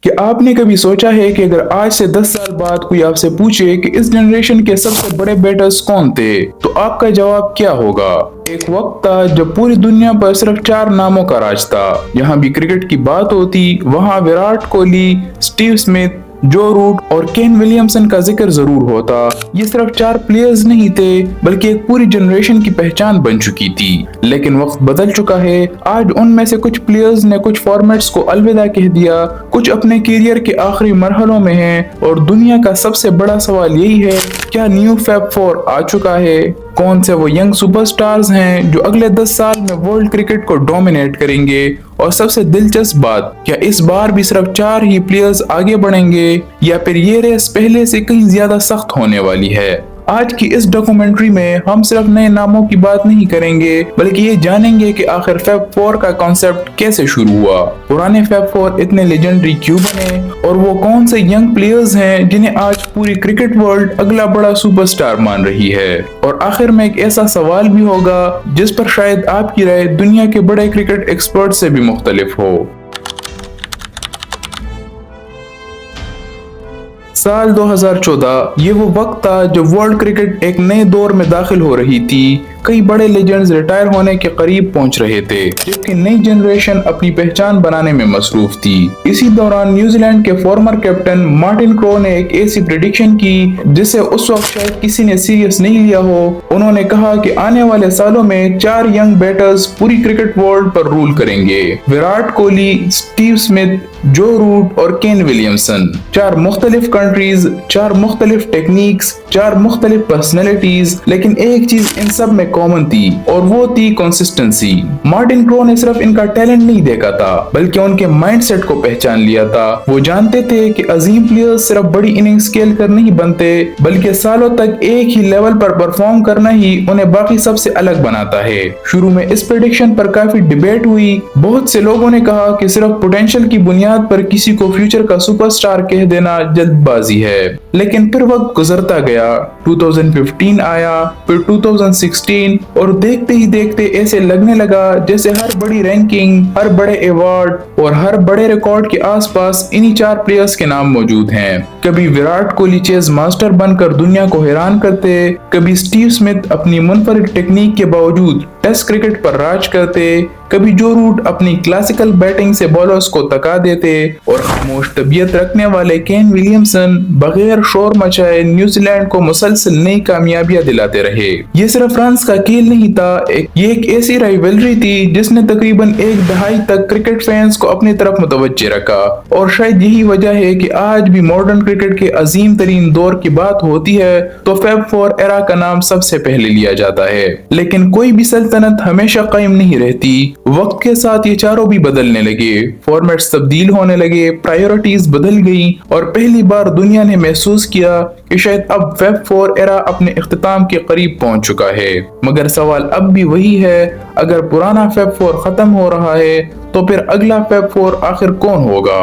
क्या आपने कभी सोचा है कि अगर आज से 10 साल बाद कोई आपसे पूछे कि इस जनरेशन के सबसे बड़े बैटर्स कौन थे, तो आपका जवाब क्या होगा? एक वक्त था जब पूरी दुनिया पर सिर्फ 4 नामों का राज था। यहाँ भी क्रिकेट की बात होती, वहाँ विराट कोहली, स्टीव स्मिथ, जो रूट और केन विलियमसन का जिक्र जरूर होता। ये सिर्फ 4 प्लेयर्स नहीं थे, बल्कि एक पूरी जनरेशन की पहचान बन चुकी थी। लेकिन वक्त बदल चुका है। आज उनमें से कुछ प्लेयर्स ने कुछ फॉर्मेट्स को अलविदा कह दिया, कुछ अपने करियर के आखिरी मरहलों में हैं, और दुनिया का सबसे बड़ा सवाल यही है, क्या न्यू फैब 4 आ चुका है? कौन से वो यंग सुपरस्टार्स हैं जो अगले 10 साल में वर्ल्ड क्रिकेट को डोमिनेट करेंगे? और सबसे दिलचस्प बात, क्या इस बार भी सिर्फ 4 ही प्लेयर्स आगे बढ़ेंगे, या फिर ये रेस पहले से कहीं ज्यादा सख्त होने वाली है? आज की इस डॉक्यूमेंट्री में हम सिर्फ नए नामों की बात नहीं करेंगे, बल्कि ये जानेंगे कि आखिर फैब 4 का कॉन्सेप्ट कैसे शुरू हुआ, पुराने फैब 4 इतने लेजेंडरी क्यों बने, और वो कौन से यंग प्लेयर्स हैं जिन्हें आज पूरी क्रिकेट वर्ल्ड अगला बड़ा सुपरस्टार मान रही है। और आखिर में एक ऐसा सवाल भी होगा जिस पर शायद आपकी राय दुनिया के बड़े क्रिकेट एक्सपर्ट से भी मुख्तलिफ हो। साल 2014 ये वो वक्त था जब वर्ल्ड क्रिकेट एक नए दौर में दाखिल हो रही थी। कई बड़े लेजेंड्स रिटायर होने के करीब पहुंच रहे थे, जबकि नई जनरेशन अपनी पहचान बनाने में मसरूफ थी। इसी दौरान न्यूजीलैंड के फॉर्मर कैप्टन मार्टिन क्रो ने एक ऐसी प्रेडिक्शन की जिसे उस वक्त शायद किसी ने सीरियस नहीं लिया हो। उन्होंने कहा कि आने वाले सालों में 4 यंग बैटर्स पूरी क्रिकेट वर्ल्ड पर रूल करेंगे, विराट कोहली, स्टीव स्मिथ, जो रूट और केन विलियमसन। 4 मुख्तलिफ कंट्रीज, 4 मुख्तलिफ टेक्निक्स, 4 मुख्तलिफ पर्सनैलिटीज, लेकिन एक चीज इन सब में कॉमन थी, और वो थी कंसिस्टेंसी। मार्टिन क्रो ने सिर्फ इनका टैलेंट नहीं देखा था, बल्कि उनके माइंडसेट को पहचान लिया था। वो जानते थे कि अजीम प्लेयर्स सिर्फ बड़ी इनिंग्स खेल कर नहीं बनते, बल्कि सालों तक एक ही लेवल पर परफॉर्म करना ही उन्हें बाकी सबसे अलग बनाता है। शुरू में इस प्रेडिक्शन पर काफी डिबेट हुई। बहुत से लोगों ने कहा कि सिर्फ पोटेंशियल की बुनियाद पर किसी को फ्यूचर का सुपरस्टार कह देना जल्दबाजी है। लेकिन फिर वक्त गुजरता गया, 2015 आया, फिर 2016, और देखते ही देखते ऐसे लगने लगा जैसे हर बड़ी रैंकिंग, हर बड़े अवार्ड और हर बड़े रिकॉर्ड के आसपास इन्हीं 4 प्लेयर्स के नाम मौजूद हैं। कभी विराट कोहली चेस मास्टर बनकर दुनिया को हैरान करते, कभी स्टीव स्मिथ अपनी मुनफरिद टेक्निक के बावजूद टेस्ट क्रिकेट पर राज करते, कभी जो रूट अपनी क्लासिकल बैटिंग से बॉलर्स को तका देते, और खामोश तबीयत रखने वाले केन विलियमसन बगैर शोर मचाए न्यूजीलैंड को मुसलसल नई कामयाबियां दिलाते रहे। ये सिर्फ फ्रांस का खेल नहीं था, ये एक ऐसी राइवलरी थी जिसने तकरीबन एक दहाई तक क्रिकेट फैंस को अपनी तरफ मुतवज्जे रखा। और शायद यही वजह है कि आज भी मॉडर्न क्रिकेट के अजीम तरीन दौर की बात होती है तो फैब 4 एरा का नाम सबसे पहले लिया जाता है। लेकिन कोई भी सल्तनत हमेशा कायम नहीं रहती। वक्त के साथ ये चारों भी बदलने लगे, फॉर्मेट्स तब्दील होने लगे, प्रायोरिटीज बदल गई, और पहली बार दुनिया ने महसूस किया कि शायद अब फैब 4 एरा अपने इख्तिताम के करीब पहुंच चुका है। मगर सवाल अब भी वही है, अगर पुराना फैब 4 खत्म हो रहा है तो फिर अगला फैब 4 आखिर कौन होगा?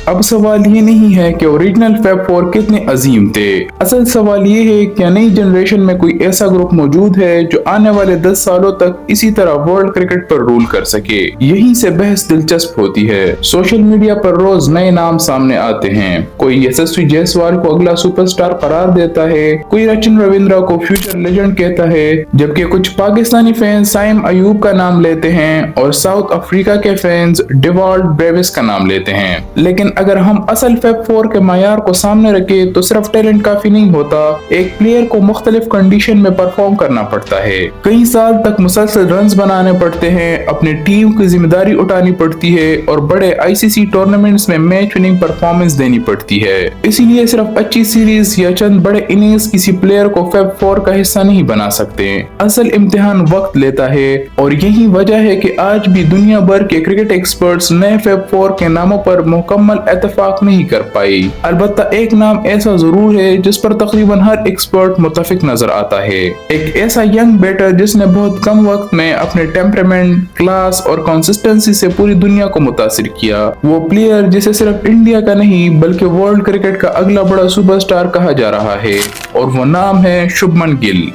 अब सवाल ये नहीं है कि ओरिजिनल फैब 4 कितने अजीम थे। असल सवाल ये है कि नई जनरेशन में कोई ऐसा ग्रुप मौजूद है जो आने वाले 10 सालों तक इसी तरह वर्ल्ड क्रिकेट पर रूल कर सके। यहीं से बहस दिलचस्प होती है। सोशल मीडिया पर रोज नए नाम सामने आते हैं। कोई यशस्वी जायसवाल को अगला सुपरस्टार करार देता है, कोई सचिन रविंद्रा को फ्यूचर लेजेंड कहता है, जबकि कुछ पाकिस्तानी फैंस साइम अयूब का नाम लेते हैं और साउथ अफ्रीका के फैंस डेवाल्ड ब्रेविस का नाम लेते हैं। लेकिन अगर हम असल फैब 4 के मायार को सामने रखें तो सिर्फ टैलेंट काफी नहीं होता, एक प्लेयर को मुख्तलिफ कंडीशन में परफॉर्म करना पड़ता है। कई साल तक मुसलसल रन्स बनाने पड़ते हैं, अपनी टीम की जिम्मेदारी उठानी पड़ती है, और बड़े आईसीसी टूर्नामेंट्स में मैच विनिंग परफॉर्मेंस देनी पड़ती है। इसीलिए सिर्फ अच्छी सीरीज या चंद बड़े इनिंग्स किसी प्लेयर को फैब 4 का हिस्सा नहीं बना सकते। असल इम्तिहान वक्त लेता है, और यही वजह है कि आज भी दुनिया भर के क्रिकेट एक्सपर्ट्स नए फैब 4 के नामों पर मुकम्मल इत्तेफाक नहीं कर पाई। अलबत्ता एक नाम ऐसा जरूर है जिस पर तकरीबन हर एक्सपर्ट मुत्तफिक नजर आता है, एक ऐसा यंग बैटर जिसने बहुत कम वक्त में अपने टेम्परामेंट, क्लास और कंसिस्टेंसी से पूरी दुनिया को मुतासिर किया। वो प्लेयर जिसे सिर्फ इंडिया का नहीं बल्कि वर्ल्ड क्रिकेट का अगला बड़ा सुपरस्टार कहा जा रहा है, और वो नाम है शुभमन गिल।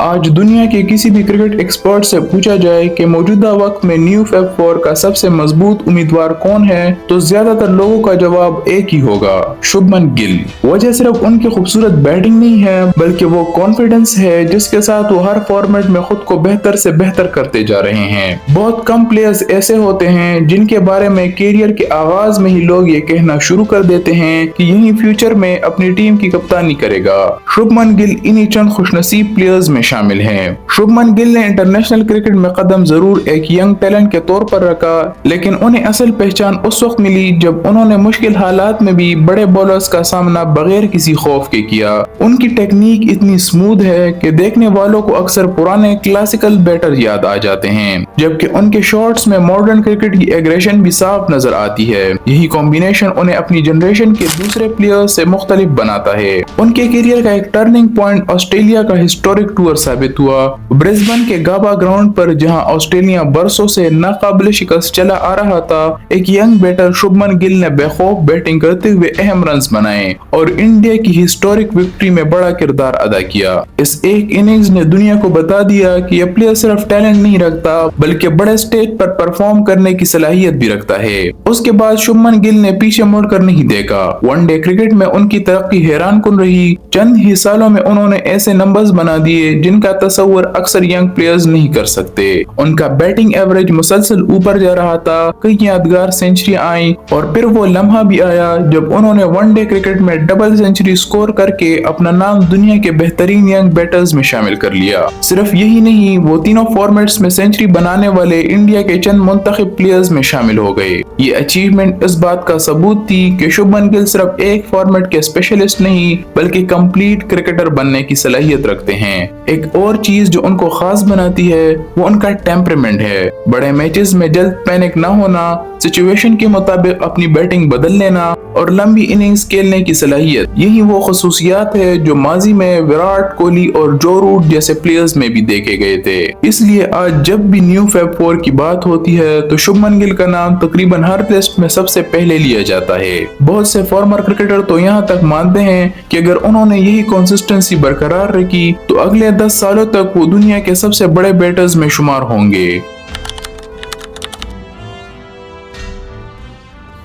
आज दुनिया के किसी भी क्रिकेट एक्सपर्ट से पूछा जाए कि मौजूदा वक्त में न्यू फैब 4 का सबसे मजबूत उम्मीदवार कौन है, तो ज्यादातर लोगों का जवाब एक ही होगा, शुभमन गिल। वजह सिर्फ उनकी खूबसूरत बैटिंग नहीं है, बल्कि वो कॉन्फिडेंस है जिसके साथ वो हर फॉर्मेट में खुद को बेहतर से बेहतर करते जा रहे हैं। बहुत कम प्लेयर्स ऐसे होते हैं जिनके बारे में कैरियर के आगाज में ही लोग ये कहना शुरू कर देते हैं कि यही फ्यूचर में अपनी टीम की कप्तानी करेगा। शुभमन गिल इन्हीं चंद खुशनसीब प्लेयर्स में शामिल हैं। शुभमन गिल ने इंटरनेशनल क्रिकेट में कदम जरूर एक यंग टैलेंट के तौर पर रखा, लेकिन उन्हें असल पहचान उस वक्त मिली जब उन्होंने मुश्किल हालात में भी बड़े बॉलर्स का सामना बगैर किसी खौफ के किया। उनकी टेक्निक इतनी स्मूथ है कि देखने वालों को अक्सर पुराने क्लासिकल बैटर याद आ जाते हैं, जबकि उनके शॉट्स में मॉडर्न क्रिकेट की एग्रेशन भी साफ नजर आती है। यही कॉम्बिनेशन उन्हें अपनी जनरेशन के दूसरे प्लेयर्स से मुख्तलिफ बनाता है। उनके करियर का एक टर्निंग पॉइंट ऑस्ट्रेलिया का हिस्टोरिक टूर साबित हुआ। ब्रिस्बेन के गाबा ग्राउंड पर, जहां ऑस्ट्रेलिया बरसों से नाकाबिल शिकस्त चला आ रहा था, एक यंग बैटर शुभमन गिल ने बेखौफ बैटिंग करते हुए अहम रन्स बनाए और इंडिया की हिस्टोरिक विक्ट्री में बड़ा किरदार अदा किया। इस एक इनिंग्स ने दुनिया को बता दिया कि यह प्लेयर सिर्फ टैलेंट नहीं रखता, बल्कि बड़े स्टेज पर परफॉर्म करने की सलाहियत भी रखता है। उसके बाद शुभमन गिल ने पीछे मुड़कर नहीं देखा। वनडे क्रिकेट में उनकी तरक्की हैरानकुन रही। चंद ही सालों में उन्होंने ऐसे नंबर्स बना दिए जिनका तस्वर अक्सर यंग प्लेयर्स नहीं कर सकते। उनका बैटिंग एवरेज मुसलसल ऊपर जा रहा था, कई यादगार सेंचुरी आई और फिर वो लम्हा भी आया जब उन्होंने वनडे क्रिकेट में डबल सेंचुरी स्कोर करके अपना नाम दुनिया के बेहतरीन यंग बैटर्स में शामिल कर लिया। सिर्फ यही नहीं, वो तीनों फॉर्मेट्स में सेंचुरी बनाने वाले इंडिया के चंद मुंतखब प्लेयर्स में शामिल हो गए। ये अचीवमेंट इस बात का सबूत थी कि शुभमन गिल सिर्फ एक फॉर्मेट के स्पेशलिस्ट नहीं, बल्कि कंप्लीट क्रिकेटर बनने की सलाहियत रखते हैं। एक और चीज जो उनको खास बनाती है वो उनका टेम्परामेंट है। बड़े मैचेस में जल्द पैनिक न होना, सिचुएशन के मुताबिक अपनी बैटिंग बदल लेना और लंबी इनिंग्स खेलने की सलाहियत, यही वो खसूसियात है जो माजी में विराट कोहली और जो रूट जैसे प्लेयर्स में भी देखे गए थे। इसलिए आज जब भी न्यू फैब 4 की बात होती है तो शुभमन गिल का नाम तकरीबन हर लिस्ट में सबसे पहले लिया जाता है। बहुत से फॉर्मर क्रिकेटर तो यहाँ तक मानते हैं कि अगर उन्होंने यही कंसिस्टेंसी बरकरार रखी तो अगले 10 सालों तक वो दुनिया के सबसे बड़े बैटर्स में शुमार होंगे।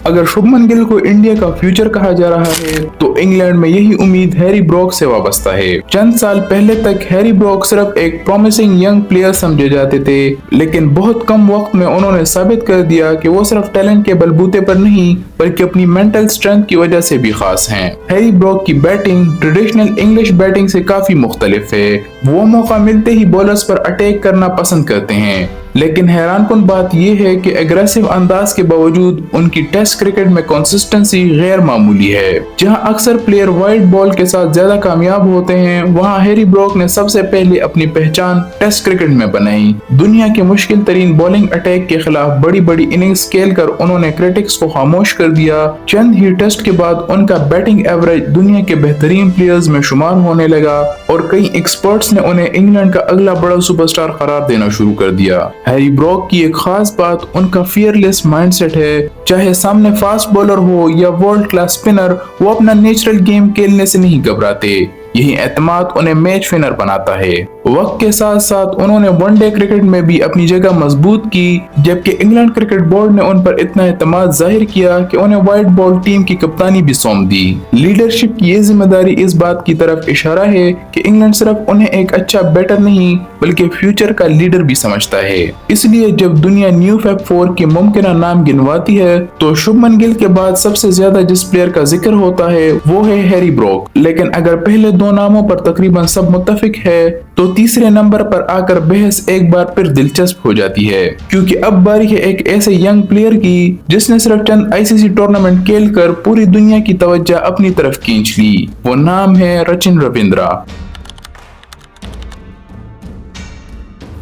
अगर शुभमन गिल को इंडिया का फ्यूचर कहा जा रहा है तो इंग्लैंड में यही उम्मीद हैरी ब्रोक से वाबस्ता है। चंद साल पहले तक हैरी ब्रोक सिर्फ एक प्रॉमिसिंग यंग प्लेयर समझे जाते थे, लेकिन बहुत कम वक्त में उन्होंने साबित कर दिया कि वो सिर्फ टैलेंट के बलबूते पर नहीं, बल्कि अपनी मेंटल स्ट्रेंथ की वजह से भी खास हैं। हैरी ब्रोक की बैटिंग ट्रेडिशनल इंग्लिश बैटिंग से काफी मुख्तलिफ है। वो मौका मिलते ही बॉलर्स पर अटैक करना पसंद करते हैं, लेकिन हैरानकुन बात यह है कि एग्रेसिव अंदाज के बावजूद उनकी टेस्ट क्रिकेट में कंसिस्टेंसी गैर मामूली है। जहां अक्सर प्लेयर वाइड बॉल के साथ ज्यादा कामयाब होते हैं, वहां हैरी ब्रोक ने सबसे पहले अपनी पहचान टेस्ट क्रिकेट में बनाई। दुनिया के मुश्किल तरीन बॉलिंग अटैक के खिलाफ बड़ी बड़ी इनिंग्स खेलकर उन्होंने क्रिटिक्स को खामोश कर दिया। चंद ही टेस्ट के बाद उनका बैटिंग एवरेज दुनिया के बेहतरीन प्लेयर्स में शुमार होने लगा और कई एक्सपर्ट्स ने उन्हें इंग्लैंड का अगला बड़ा सुपरस्टार करार देना शुरू कर दिया। हैरी ब्रोक की एक खास बात उनका फियरलेस माइंडसेट है। चाहे सामने फास्ट बॉलर हो या वर्ल्ड क्लास स्पिनर, वो अपना नेचुरल गेम खेलने से नहीं घबराते। यही एतमाद उन्हें मैच विनर बनाता है। वक्त के साथ साथ उन्होंने वनडे क्रिकेट में भी अपनी जगह मजबूत की, जबकि इंग्लैंड क्रिकेट बोर्ड ने उन पर इतना एतमाद जाहिर किया कि उन्हें व्हाइट बॉल टीम की कप्तानी भी सौंप दी। लीडरशिप की ये जिम्मेदारी इस बात की तरफ इशारा है कि इंग्लैंड सिर्फ उन्हें एक अच्छा बैटर नहीं, बल्कि फ्यूचर का लीडर भी समझता है। इसलिए जब दुनिया न्यू फैब 4 के मुमकिन नाम गिनवाती है तो शुभमन गिल के बाद सबसे ज्यादा जिस प्लेयर का जिक्र होता है वो है हैरी ब्रोक। लेकिन अगर पहले दो नामों पर तकरीबन सब मुत्तफिक है तो तीसरे नंबर पर आकर बहस एक बार फिर दिलचस्प हो जाती है, क्योंकि अब बारी है एक ऐसे यंग प्लेयर की जिसने सिर्फ चंद आईसीसी टूर्नामेंट खेलकर पूरी दुनिया की तवज्जो अपनी तरफ खींच ली। वो नाम है रचिन रविंद्रा।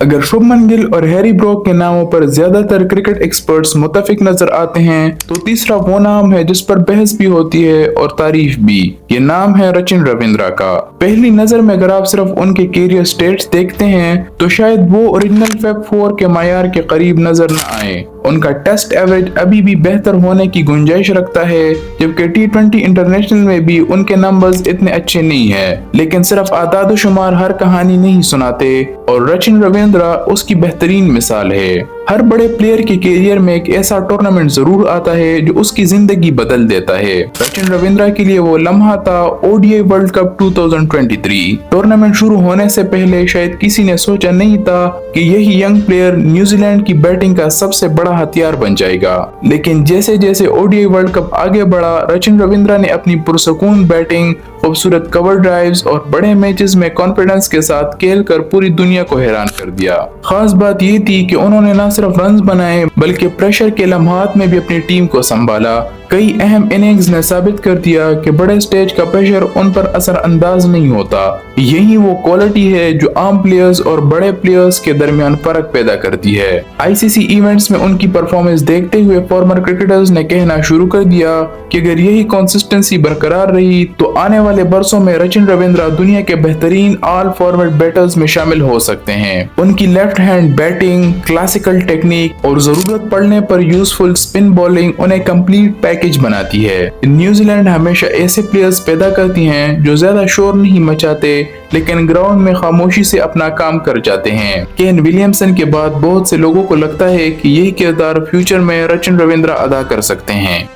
अगर शुभमन गिल और हैरी ब्रोक के नामों पर ज्यादातर क्रिकेट एक्सपर्ट्स मुत्तफिक नजर आते हैं तो तीसरा वो नाम है जिस पर बहस भी होती है और तारीफ भी। ये नाम है रचिन रविंद्रा का। पहली नजर में अगर आप सिर्फ उनके कैरियर स्टेट्स देखते हैं तो शायद वो ओरिजिनल फैब 4 के मायार के करीब नजर न आए। उनका टेस्ट एवरेज अभी भी बेहतर होने की गुंजाइश रखता है, जबकि T20 इंटरनेशनल में भी उनके नंबर्स इतने अच्छे नहीं है। लेकिन सिर्फ आदाद शुमार हर कहानी नहीं सुनाते और सचिन रविंद्रा उसकी बेहतरीन मिसाल है। हर बड़े प्लेयर के करियर में एक ऐसा टूर्नामेंट जरूर आता है जो उसकी जिंदगी बदल देता है। सचिन रविंद्रा के लिए वो लम्हा था ODI वर्ल्ड कप 2023। टूर्नामेंट शुरू होने से पहले शायद किसी ने सोचा नहीं था कि यही यंग प्लेयर न्यूजीलैंड की बैटिंग का सबसे बड़ा हथियार बन जाएगा। लेकिन जैसे जैसे ODI वर्ल्ड कप आगे बढ़ा, सचिन रविंद्रा ने अपनी पुरसकून बैटिंग, खूबसूरत कवर ड्राइव्स और बड़े मैचेस में कॉन्फिडेंस के साथ खेलकर पूरी दुनिया को हैरान कर दिया। खास बात ये थी कि उन्होंने न सिर्फ रन्स बनाए बल्कि प्रेशर के लम्हात में भी अपनी टीम को संभाला। कई अहम इनिंग्स ने साबित कर दिया कि बड़े स्टेज का प्रेशर उन पर असरअंदाज नहीं होता। यही वो क्वालिटी है जो आम प्लेयर्स और बड़े प्लेयर्स के दरमियान फर्क पैदा करती है। ICC इवेंट्स में उनकी परफॉर्मेंस देखते हुए फॉर्मर क्रिकेटर्स ने कहना शुरू कर दिया कि अगर यही कंसिस्टेंसी बरकरार रही तो आने वाले बरसों में सचिन रविंद्रा दुनिया के बेहतरीन ऑल फॉर्मेट बैटर्स में शामिल हो सकते हैं। उनकी left hand batting, classical technique और जरूरत पड़ने पर यूजफुल स्पिन बॉलिंग उन्हें कंप्लीट पैकेज बनाती है। न्यूजीलैंड हमेशा ऐसे प्लेयर्स पैदा करती हैं जो ज्यादा शोर नहीं मचाते लेकिन ग्राउंड में खामोशी से अपना काम कर जाते हैं। केन विलियमसन के बाद बहुत से लोगों को लगता है कि यही किरदार फ्यूचर में सचिन रविंद्रा अदा कर सकते हैं।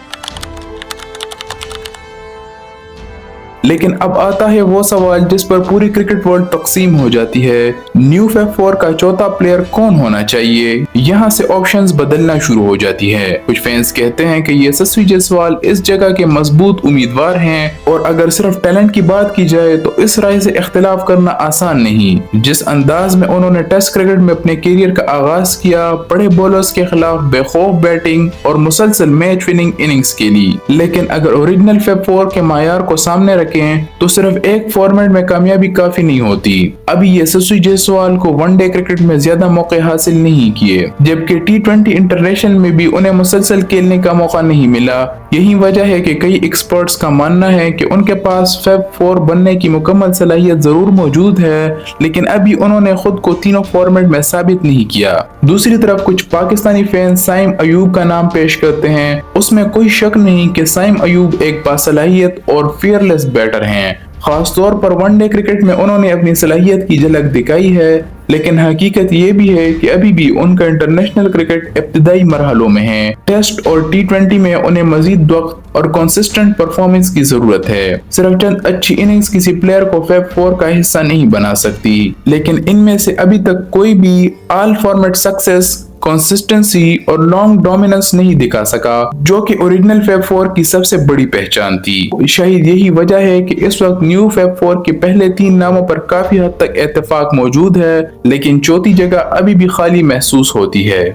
लेकिन अब आता है वो सवाल जिस पर पूरी क्रिकेट वर्ल्ड तकसीम हो जाती है, न्यू फैब 4 का चौथा प्लेयर कौन होना चाहिए। यहाँ से ऑप्शंस बदलना शुरू हो जाती है। कुछ फैंस कहते हैं कि यशस्वी जायसवाल इस जगह के मजबूत उम्मीदवार हैं और अगर सिर्फ टैलेंट की बात की जाए तो इस राय से इख्तिलाफ करना आसान नहीं। जिस अंदाज में उन्होंने टेस्ट क्रिकेट में अपने करियर का आगाज किया, बड़े बॉलर्स के खिलाफ बेखौफ बैटिंग और मुसलसल मैच विनिंग इनिंग्स खेली। लेकिन अगर ओरिजिनल फैब 4 के मायार को सामने रखें तो सिर्फ एक फॉर्मेट में कामयाबी काफी नहीं होती। अभी यशस्वी जायसवाल को वनडे क्रिकेट में ज्यादा मौके हासिल नहीं किए, जबकि T20 इंटरनेशनल में भी उन्हें मुसलसल खेलने का मौका नहीं मिला। यही वजह है कि कई एक्सपर्ट्स का मानना है कि उनके पास फैब 4 बनने की मुकम्मल सलाहियत जरूर मौजूद है, लेकिन अभी उन्होंने खुद को तीनों फॉर्मेट में साबित नहीं किया। दूसरी तरफ कुछ पाकिस्तानी फैंस साइम अयूब का नाम पेश करते हैं। उसमें कोई शक नहीं कि साइम अयूब एक बासलाहियत और फियरलेस बैटर हैं। खासतौर पर वनडे क्रिकेट में उन्होंने अपनी सलाहियत की झलक दिखाई है, लेकिन हकीकत ये भी है कि अभी भी उनका इंटरनेशनल क्रिकेट इब्तिदाई मरहलों में है। टेस्ट और T20 में उन्हें मजीद वक्त और कंसिस्टेंट परफॉर्मेंस की जरूरत है। सिर्फ चंद अच्छी इनिंग्स किसी प्लेयर को फैब 4 का हिस्सा नहीं बना सकती, लेकिन इनमें से अभी तक कोई भी ऑल फॉर्मेट सक्सेस, कंसिस्टेंसी और लॉन्ग डोमिनेंस नहीं दिखा सका, जो कि ओरिजिनल फैब 4 की सबसे बड़ी पहचान थी। शायद यही वजह है कि इस वक्त न्यू फैब 4 के पहले 3 नामों पर काफी हद तक इत्तेफाक मौजूद है, लेकिन चौथी जगह अभी भी खाली महसूस होती है।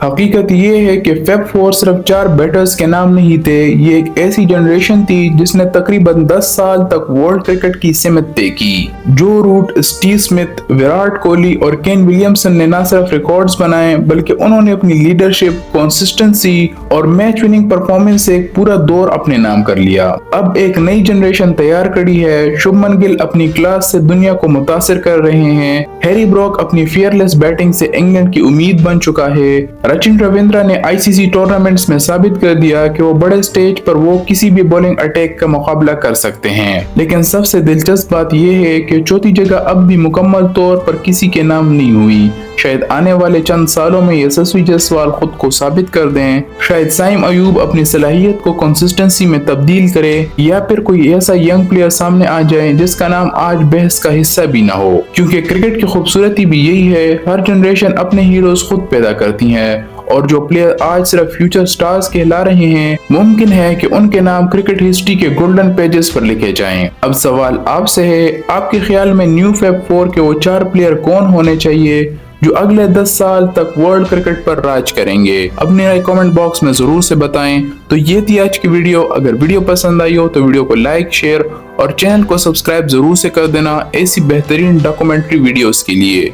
हकीकत ये है कि फैब 4 सिर्फ 4 बैटर्स के नाम नहीं थे, ये एक ऐसी जनरेशन थी जिसने तकरीबन 10 साल तक वर्ल्ड क्रिकेट की सिमत तय की। जो Root, Steve Smith, Virat Kohli और केन विलियमसन ने न सिर्फ रिकॉर्ड्स बनाए बल्कि उन्होंने अपनी लीडरशिप, कंसिस्टेंसी और मैच विनिंग परफॉर्मेंस से एक पूरा दौर अपने नाम कर लिया। अब एक नई जनरेशन तैयार करी है। शुभमन गिल अपनी क्लास से दुनिया को मुतासिर कर रहे हैं। हैरी ब्रोक अपनी फियरलेस बैटिंग से इंग्लैंड की उम्मीद बन चुका है। सचिन रविंद्रा ने ICC टूर्नामेंट्स में साबित कर दिया कि वो बड़े स्टेज पर वो किसी भी बॉलिंग अटैक का मुकाबला कर सकते हैं। लेकिन सबसे दिलचस्प बात यह है कि चौथी जगह अब भी मुकम्मल तौर पर किसी के नाम नहीं हुई। शायद आने वाले चंद सालों में यशस्वी जायसवाल खुद को साबित कर दें, शायद साइम अयूब अपनी सलाहियत को कंसिस्टेंसी में तब्दील करे, या फिर कोई ऐसा यंग प्लेयर सामने आ जाए जिसका नाम आज बहस का हिस्सा भी ना हो। क्योंकि क्रिकेट की खूबसूरती भी यही है, हर जनरेशन अपने हीरोज खुद पैदा करती है और जो प्लेयर आज सिर्फ फ्यूचर स्टार्स कहला रहे हैं, मुमकिन है कि उनके नाम क्रिकेट हिस्ट्री के गोल्डन पेजेस पर लिखे जाएं। अब सवाल आपसे है, आपके ख्याल में न्यू फैब 4 के वो 4 प्लेयर कौन होने चाहिए जो अगले 10 साल तक वर्ल्ड क्रिकेट पर राज करेंगे? अपने राय कमेंट बॉक्स में जरूर से बताएं। तो ये थी आज की वीडियो। अगर वीडियो पसंद आई हो तो वीडियो को लाइक, शेयर और चैनल को सब्सक्राइब जरूर से कर देना ऐसी बेहतरीन डॉक्यूमेंट्री वीडियोस के लिए।